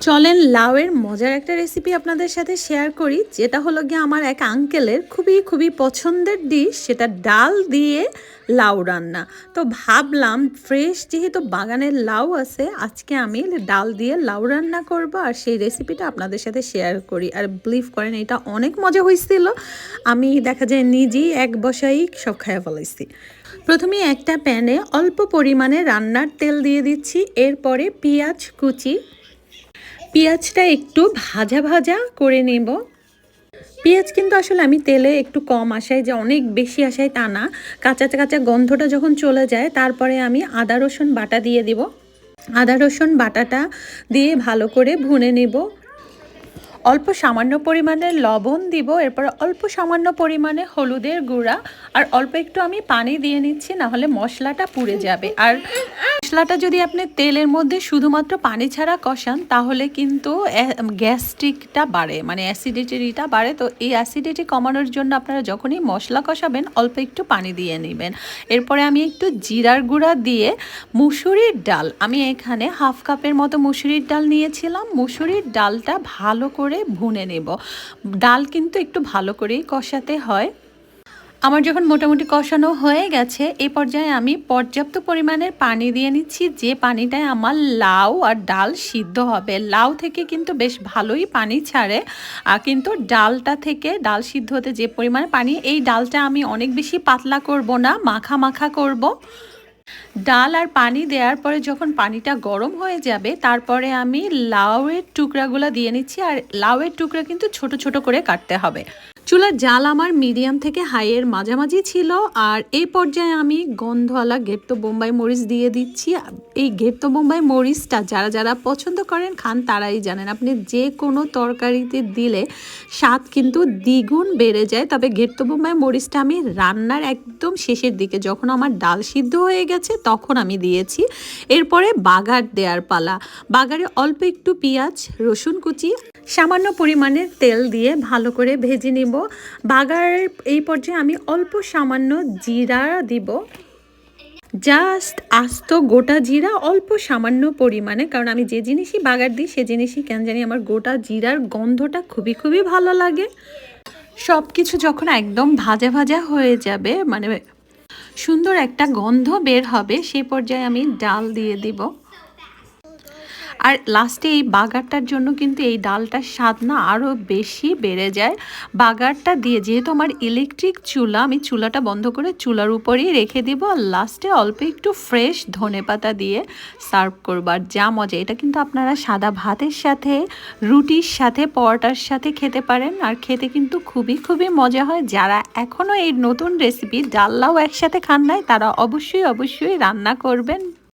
চলেন লাউয়ের মজার একটা রেসিপি আপনাদের সাথে শেয়ার করি, যেটা হলো গিয়ে আমার এক আঙ্কেলের খুবই খুবই পছন্দের ডিশ, সেটা ডাল দিয়ে লাউ রান্না। তো ভাবলাম ফ্রেশ যেহেতু বাগানের লাউ আছে, আজকে আমি ডাল দিয়ে লাউ রান্না করব আর সেই রেসিপিটা আপনাদের সাথে শেয়ার করি। আর বিলিভ করেন এটা অনেক মজা হয়েছিল, আমি দেখা যায় নিজেই এক বসাই সব খাইয়া ফেলাইছি। প্রথমে একটা প্যানে অল্প পরিমাণে রান্নার তেল দিয়ে দিচ্ছি, এরপরে পেঁয়াজ কুচি, পেঁয়াজটা একটু ভাজা ভাজা করে নেব। পেঁয়াজ কিন্তু আসলে আমি তেলে একটু কম আসাই, যে অনেক বেশি আসাই তা না। কাঁচা কাঁচা গন্ধটা যখন চলে যায় তারপরে আমি আদা রসুন বাটা দিয়ে দিব। আদা রসুন বাটাটা দিয়ে ভালো করে ভুনে নেব। অল্প সামান্য পরিমাণে লবণ দিব, এরপর অল্প সামান্য পরিমাণে হলুদের গুঁড়া আর অল্প একটু আমি পানি দিয়ে নিচ্ছি, না হলে মশলাটা পুড়ে যাবে। আর মশলাটা যদি আপনি তেলের মধ্যে শুধুমাত্র পানি ছাড়া কষান তাহলে কিন্তু গ্যাস্ট্রিকটা বাড়ে, মানে অ্যাসিডিটিটা বাড়ে। তো এই অ্যাসিডিটি কমানোর জন্য আপনারা যখনই মশলা কষাবেন অল্প একটু পানি দিয়ে নেবেন। এরপরে আমি একটু জিরার গুঁড়া দিয়ে মুসুরির ডাল, আমি এখানে হাফ কাপের মতো মুসুরির ডাল নিয়েছিলাম, মুসুরির ডালটা ভালো করে ভুনে নেব। ডাল কিন্তু একটু ভালো করেই কষাতে হয়। আমার যখন মোটামুটি কষানো হয়ে গেছে এই পর্যায়ে আমি পর্যাপ্ত পরিমাণের পানি দিয়ে নিচ্ছি, যে পানিটায় আমার লাউ আর ডাল সিদ্ধ হবে। লাউ থেকে কিন্তু বেশ ভালোই পানি ছাড়ে, কিন্তু ডালটা থেকে, ডাল সিদ্ধ হতে যে পরিমাণে পানি, এই ডালটা আমি অনেক বেশি পাতলা করব না, মাখা মাখা করব। ডাল আর পানি দেওয়ার পরে যখন পানিটা গরম হয়ে যাবে তারপরে আমি লাউয়ের টুকরাগুলো দিয়ে নিচ্ছি। আর লাউয়ের টুকরা কিন্তু ছোট ছোট করে কাটতে হবে। চুলার জাল আমার মিডিয়াম থেকে হাইয়ের মাঝামাঝি ছিল। আর এই পর্যায়ে আমি গন্ধওয়ালা ঘেরতো বোম্বাই মরিচ দিয়ে দিচ্ছি। এই ঘেরতো বোম্বাই মরিচটা যারা যারা পছন্দ করেন খান তারাই জানেন, আপনি যে কোনো তরকারিতে দিলে স্বাদ কিন্তু দ্বিগুণ বেড়ে যায়। তবে ঘেরতো বোম্বাই মরিচটা আমি রান্নার একদম শেষের দিকে, যখন আমার ডাল সিদ্ধ হয়ে গেছে তখন আমি দিয়েছি। এরপরে বাগার দেওয়ার পালা। বাগারে অল্প একটু পেঁয়াজ, রসুন কুচি, সামান্য পরিমাণের তেল দিয়ে ভালো করে ভেজে নিব। বাগারের এই পর্যায়ে আমি অল্প সামান্য জিরা দিব, জাস্ট আস্ত গোটা জিরা অল্প সামান্য পরিমাণে, কারণ আমি যে জিনিসই বাগার দিই সে জিনিসই কেন জানি আমার গোটা জিরার গন্ধটা খুবই খুবই ভালো লাগে। সব কিছু যখন একদম ভাজা ভাজা হয়ে যাবে, মানে সুন্দর একটা গন্ধ বের হবে, সেই পর্যায়ে আমি ডাল দিয়ে দিব। আর লাস্টে এই বাগারটার জন্য কিন্তু এই ডালটার স্বাদ না আরও বেশি বেড়ে যায়। বাগারটা দিয়ে, যেহেতু আমার ইলেকট্রিক চুলা, আমি চুলাটা বন্ধ করে চুলার উপরেই রেখে দিব। আর লাস্টে অল্প একটু ফ্রেশ ধনেপাতা দিয়ে সার্ভ করবার যা মজা! এটা কিন্তু আপনারা সাদা ভাতের সাথে, রুটির সাথে, পরোটার সাথে খেতে পারেন, আর খেতে কিন্তু খুবই খুবই মজা হয়। যারা এখনও এই নতুন রেসিপি ডাল লাউ একসাথে খান নাই তারা অবশ্যই অবশ্যই রান্না করবেন।